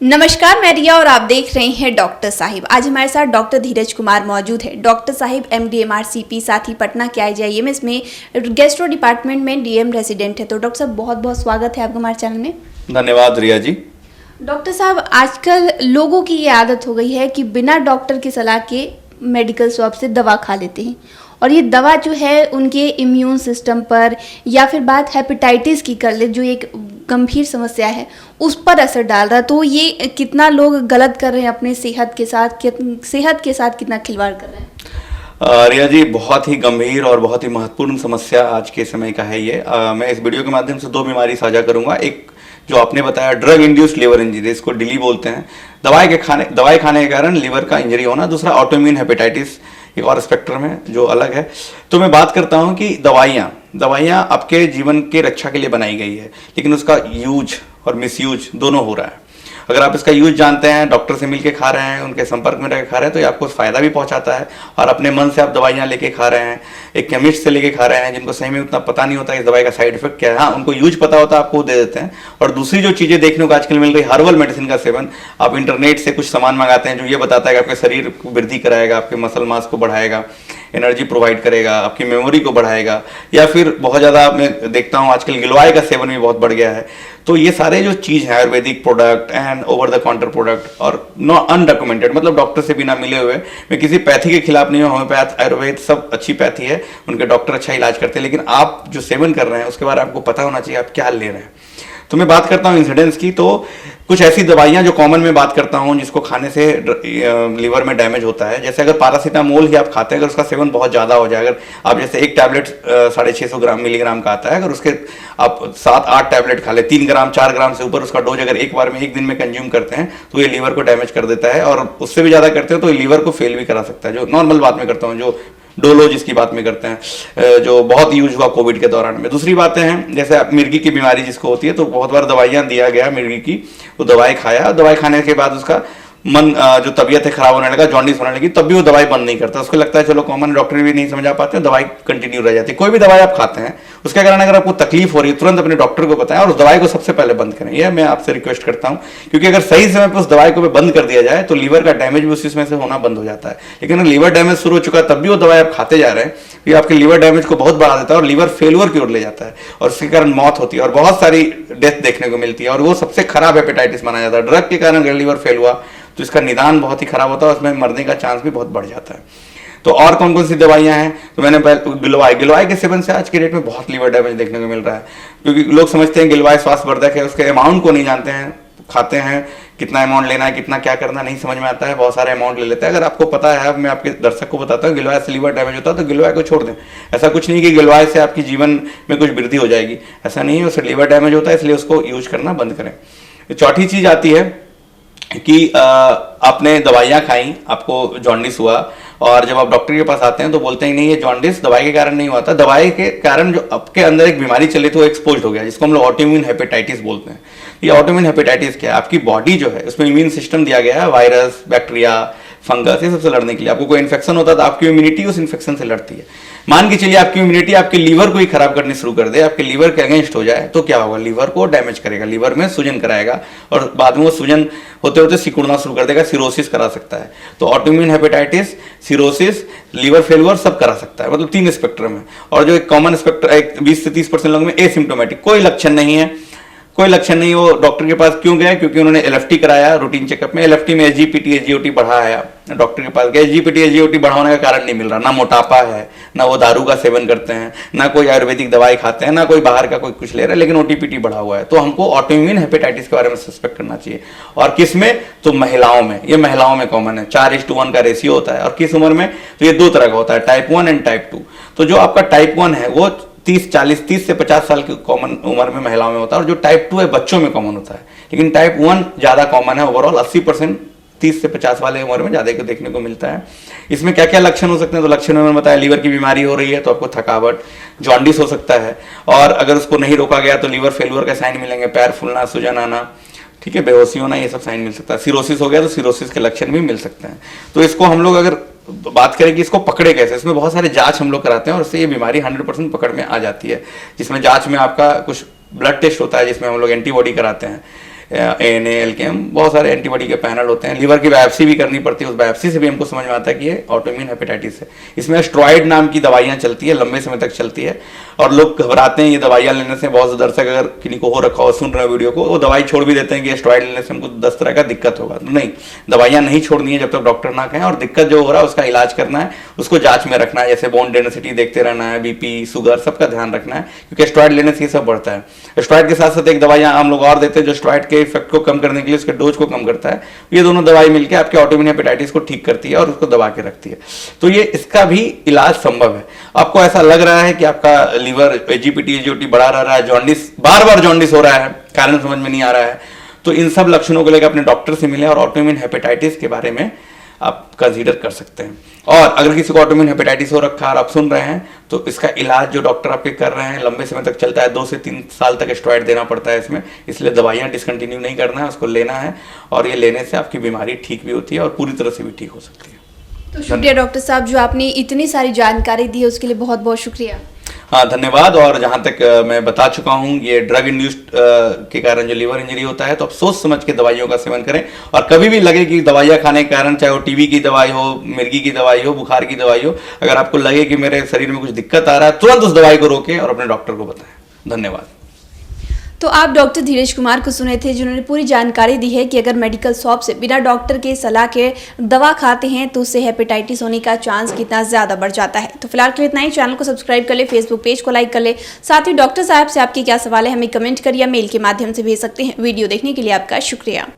नमस्कार, मैं रिया और आप देख रहे हैं डॉक्टर साहिब। आज हमारे साथ डॉक्टर धीरज कुमार मौजूद है। डॉक्टर साहिब MD-MR-CP साथ ही पटना के IGIMS में गैस्ट्रो डिपार्टमेंट में DM रेजिडेंट है। तो डॉक्टर साहब बहुत बहुत स्वागत है आपका हमारे चैनल में। धन्यवाद रिया जी। डॉक्टर साहब, आजकल लोगों की ये आदत हो गई है कि बिना डॉक्टर की सलाह के मेडिकल शॉप से दवा खा लेते हैं और ये दवा जो है उनके इम्यून सिस्टम पर या फिर बात हेपेटाइटिस की कर ले, जो एक गंभीर समस्या है, उस पर असर डाल रहा है। तो ये कितना लोग गलत कर रहे हैं अपने सेहत के साथ कितना खिलवाड़ कर रहे हैं। रिया जी, बहुत ही गंभीर और बहुत ही महत्वपूर्ण समस्या आज के समय का है ये। मैं इस वीडियो के माध्यम से दो बीमारी साझा करूंगा। एक जो आपने बताया, ड्रग इंड्यूस्ड लिवर इंजरी, इसको डिली बोलते हैं, दवाई खाने के कारण लिवर का इंजरी होना। दूसरा ऑटोइम्यून हेपेटाइटिस, एक और स्पेक्ट्रम है जो अलग है। तो मैं बात करता हूं कि दवाइयां आपके जीवन के रक्षा के लिए बनाई गई है, लेकिन उसका यूज और मिसयूज दोनों हो रहा है। अगर आप इसका यूज जानते हैं, डॉक्टर से मिलके खा रहे हैं, उनके संपर्क में रहकर खा रहे हैं, तो ये आपको फायदा भी पहुंचाता है। और अपने मन से आप दवाइयां लेके खा रहे हैं, एक केमिस्ट से लेके खा रहे हैं, जिनको सही में उतना पता नहीं होता इस दवाई का साइड इफेक्ट क्या है। हाँ, उनको यूज पता होता है, आपको दे देते हैं। और दूसरी जो चीजें देखने को आजकल मिल रही, हर्बल मेडिसिन का सेवन। आप इंटरनेट से कुछ सामान मंगाते हैं जो ये बताता है कि आपके शरीर को वृद्धि कराएगा, आपके मसल मास को बढ़ाएगा, एनर्जी प्रोवाइड करेगा, आपकी मेमोरी को बढ़ाएगा। या फिर बहुत ज़्यादा मैं देखता हूँ आजकल गिलोय का सेवन भी बहुत बढ़ गया है। तो ये सारे जो चीज़ है, Ayurvedic product and over the counter product और नो अनडॉक्यूमेंटेड, मतलब डॉक्टर से बिना मिले हुए, मैं किसी पैथी के खिलाफ नहीं हूँ। होम्योपैथ, आयुर्वेद सब अच्छी पैथी है, उनके डॉक्टर अच्छा इलाज करते हैं, लेकिन आप जो सेवन कर रहे हैं उसके बारे में आपको पता होना चाहिए आप क्या ले रहे हैं। तो मैं बात करता हूँ इंसिडेंस की। तो कुछ ऐसी दवाइयाँ जो कॉमन में बात करता हूँ जिसको खाने से लीवर में डैमेज होता है, जैसे अगर पैरासीटामोल ही आप खाते हैं, अगर उसका सेवन बहुत ज़्यादा हो जाए, अगर आप जैसे एक टैबलेट 650 मिलीग्राम का आता है, अगर उसके आप 7-8 टैबलेट खा ले, 3 ग्राम 4 ग्राम से ऊपर उसका डोज अगर एक बार में एक दिन में कंज्यूम करते हैं, तो ये लीवर को डैमेज कर देता है। और उससे भी ज़्यादा करते हैं तो ये लीवर को फेल भी करा सकता है। जो नॉर्मल बात में करता हूँ, जो डोलो जिसकी बात में करते हैं, जो बहुत यूज हुआ कोविड के दौरान में। दूसरी बातें हैं, जैसे मिर्गी की बीमारी जिसको होती है, तो बहुत बार दवाइयां दिया गया मिर्गी की, वो दवाई खाया, दवाई खाने के बाद उसका मन जो तबीयत है खराब होने लगा, जॉन्डिस होने लगी, तब भी वो दवाई बंद नहीं करता। उसको लगता है चलो कॉमन डॉक्टर भी नहीं समझा पाते, दवाई कंटिन्यू रह जाती है। कोई भी दवाई आप खाते हैं उसके कारण अगर आपको तकलीफ हो रही है, तुरंत अपने डॉक्टर को बताएं और उस दवाई को सबसे पहले बंद करें। यह मैं आपसे रिक्वेस्ट करता हूं, क्योंकि अगर सही समय पर उस दवाई को बंद कर दिया जाए तो लीवर का डैमेज भी उसी समय से होना बंद हो जाता है। लेकिन अगर लीवर डैमेज शुरू हो चुका है तब भी वो दवाई आप खाते जा रहे हैं, ये आपके लीवर डैमेज को बहुत बढ़ा देता है और लीवर फेलियर की ओर ले जाता है, और उसके कारण मौत होती है और बहुत सारी डेथ देखने को मिलती है। और वो सबसे खराब हेपेटाइटिस माना जाता है। ड्रग के कारण अगर लीवर फेल हुआ तो इसका निदान बहुत ही खराब होता है, उसमें मरने का चांस भी बहुत बढ़ जाता है। तो और कौन कौन सी दवाइयां हैं, तो मैंने गिलोय के सेवन से आज के डेट में बहुत लीवर डैमेज देखने को मिल रहा है, क्योंकि लोग समझते हैं गिलोय स्वास्थ्यवर्धक है, उसके अमाउंट को नहीं जानते हैं, खाते हैं, कितना अमाउंट लेना है, कितना क्या करना नहीं समझ में आता है, बहुत सारे अमाउंट ले लेते हैं। अगर आपको पता है, मैं आपके दर्शक को बताता हूँ, गिलोय से लीवर डैमेज होता है तो गिलोय को छोड़ दें। ऐसा कुछ नहीं कि गिलोय से आपकी जीवन में कुछ वृद्धि हो जाएगी, ऐसा नहीं है। उससे लीवर डैमेज होता है, इसलिए उसको यूज करना बंद करें। चौथी चीज आती है कि आपने दवाइयाँ खाई, आपको जॉन्डिस हुआ, और जब आप डॉक्टर के पास आते हैं तो बोलते हैं नहीं, ये जॉन्डिस दवाई के कारण नहीं हुआ था, दवाई के कारण जो आपके अंदर एक बीमारी चली थी वो एक्सपोज हो गया, जिसको हम लोग ऑटोइम्यून हेपेटाइटिस बोलते हैं। ये ऑटोइम्यून हेपेटाइटिस क्या है? आपकी बॉडी जो है उसमें इम्यून सिस्टम दिया गया है, वायरस, बैक्टीरिया, फंगस, ये सबसे लड़ने के लिए। आपको कोई इन्फेक्शन होता है तो आपकी इम्यूनिटी उस इन्फेक्शन से लड़ती है। मान के चलिए आपकी इम्यूनिटी आपके लीवर को ही खराब करनी शुरू कर दे, आपके लीवर के अगेंस्ट हो जाए, तो क्या होगा? लीवर को डैमेज करेगा, लीवर में सूजन कराएगा, और बाद में वो सूजन होते होते सिकुड़ना शुरू कर देगा, सिरोसिस करा सकता है। तो autoimmune hepatitis, cirrhosis, liver failure सब करा सकता है, मतलब 3 स्पेक्ट्रम है। और जो एक कॉमन स्पेक्ट्रम, एक 20 से 30% लोगों में एसिम्प्टोमेटिक, कोई लक्षण नहीं है, कोई लक्षण नहीं। वो डॉक्टर के पास क्यों गए? क्योंकि उन्होंने LFT कराया रूटीन चेकअप में, LFT में SGPT SGOT बढ़ा है, डॉक्टर के पास गए, SGPT SGOT बढ़ाने का कारण नहीं मिल रहा, ना मोटापा है, ना वो दारू का सेवन करते हैं, ना कोई आयुर्वेदिक दवाई खाते हैं, ना कोई बाहर का कोई कुछ ले रहा है, लेकिन OTPT बढ़ा हुआ है। तो हमको ऑटोइम्यून हेपेटाइटिस के बारे में सस्पेक्ट करना चाहिए। और किस में? तो महिलाओं में। ये महिलाओं में कॉमन है, 4:1 का रेशियो होता है। और किस उम्र में? तो ये 2 तरह का होता है, टाइप 1 एंड टाइप 2। तो जो आपका टाइप 1 है वो 30 से 50 साल की कॉमन उम्र में महिलाओं में होता है, और जो टाइप 2 है बच्चों में कॉमन होता है। लेकिन टाइप 1 ज्यादा कॉमन है, ओवरऑल 80% 30 से 50 वाले उम्र में ज्यादा देखने को मिलता है। इसमें क्या क्या लक्षण हो सकते हैं? तो लक्षण मैंने बताया, लीवर की बीमारी हो रही है तो आपको थकावट, जॉन्डिस हो सकता है, और अगर उसको नहीं रोका गया तो लीवर फेलियर का साइन मिलेंगे, पैर फूलना, सूजन आना, ठीक है, बेहोशी होना, ये सब साइन मिल सकता है। सिरोसिस हो गया तो सिरोसिस के लक्षण भी मिल सकते हैं। तो इसको हम लोग अगर बात करें कि इसको पकड़े कैसे, इसमें बहुत सारे जांच हम लोग कराते हैं और इससे ये बीमारी 100% पकड़ में आ जाती है। जिसमें जांच में आपका कुछ ब्लड टेस्ट होता है, जिसमें हम लोग एंटीबॉडी कराते हैं, ANA, LKM, बहुत सारे एंटीबॉडी के पैनल होते हैं। लीवर की बायोप्सी भी करनी पड़ती है, उस बायोप्सी से भी हमको समझ में आता है कि ये ऑटोइम्यून हेपेटाइटिस है। इसमें स्टेरॉइड नाम की दवाइयाँ चलती है, लंबे समय तक चलती है, और लोग घबराते हैं ये दवाइयाँ लेने से। बहुत से दर्शक अगर किन्हीं को हो रखा हो, सुन रहे हो वीडियो को, वो दवाई छोड़ भी देते हैं कि स्टेरॉइड लेने से हमको 10 तरह का दिक्कत होगा। तो नहीं, दवाइयाँ नहीं छोड़नी है जब तक डॉक्टर ना कहें, और दिक्कत जो हो रहा है उसका इलाज करना है, उसको जांच में रखना है, जैसे बोन डेंसिटी देखते रहना है, बीपी, शुगर, सबका ध्यान रखना है, क्योंकि स्टेरॉइड लेने से ये सब बढ़ता है। स्टेरॉइड के साथ साथ एक दवाइयाँ हम लोग और देते हैं जो स्टेरॉइड के इफेक्ट को कम करने के लिए उसके डोज को कम करता है। ये दोनों दवाई मिलकर आपके ऑटोइम्यून हेपेटाइटिस को ठीक करती है और उसको दबा के रखती है। तो ये इसका भी इलाज संभव है। आपको ऐसा लग रहा है कि आपका लीवर एजीपीटी एजीओटी बढ़ा रहा है, जॉन्डिस, बार बार जॉन्डिस हो रहा है, कारण समझ में नहीं आ रहा है, तो इन सब लक्षणों को लेकर अपने डॉक्टर से मिलें और ऑटोइम्यून हेपेटाइटिस के बारे में आप कंसीडर कर सकते हैं। और अगर किसी को ऑटोइम्यून हेपेटाइटिस हो रखा है और आप सुन रहे हैं, तो इसका इलाज जो डॉक्टर आपके कर रहे हैं लंबे समय तक चलता है, 2 से 3 साल तक स्टेरॉइड देना पड़ता है इसमें, इसलिए दवाइयाँ डिसकंटिन्यू नहीं करना है, उसको लेना है, और ये लेने से आपकी बीमारी ठीक भी होती है और पूरी तरह से भी ठीक हो सकती है। तो शुक्रिया डॉक्टर साहब, जो आपने इतनी सारी जानकारी दी है उसके लिए बहुत बहुत शुक्रिया। हाँ, धन्यवाद। और जहाँ तक मैं बता चुका हूँ, ये ड्रग इंड्यूस्ड के कारण जो लीवर इंजरी होता है, तो आप सोच समझ के दवाइयों का सेवन करें, और कभी भी लगे कि दवाइयाँ खाने के कारण, चाहे वो टीबी की दवाई हो, मिर्गी की दवाई हो, बुखार की दवाई हो, अगर आपको लगे कि मेरे शरीर में कुछ दिक्कत आ रहा है, तुरंत उस दवाई को रोकें और अपने डॉक्टर को बताएं। धन्यवाद। तो आप डॉक्टर धीरज कुमार को सुने थे, जिन्होंने पूरी जानकारी दी है कि अगर मेडिकल शॉप से बिना डॉक्टर के सलाह के दवा खाते हैं तो उससे हेपेटाइटिस होने का चांस कितना ज़्यादा बढ़ जाता है। तो फिलहाल के लिए इतना ही। चैनल को सब्सक्राइब कर ले, फेसबुक पेज को लाइक कर ले, साथ ही डॉक्टर साहब से आपके क्या सवाल है हमें कमेंट करिए, मेल के माध्यम से भेज सकते हैं। वीडियो देखने के लिए आपका शुक्रिया।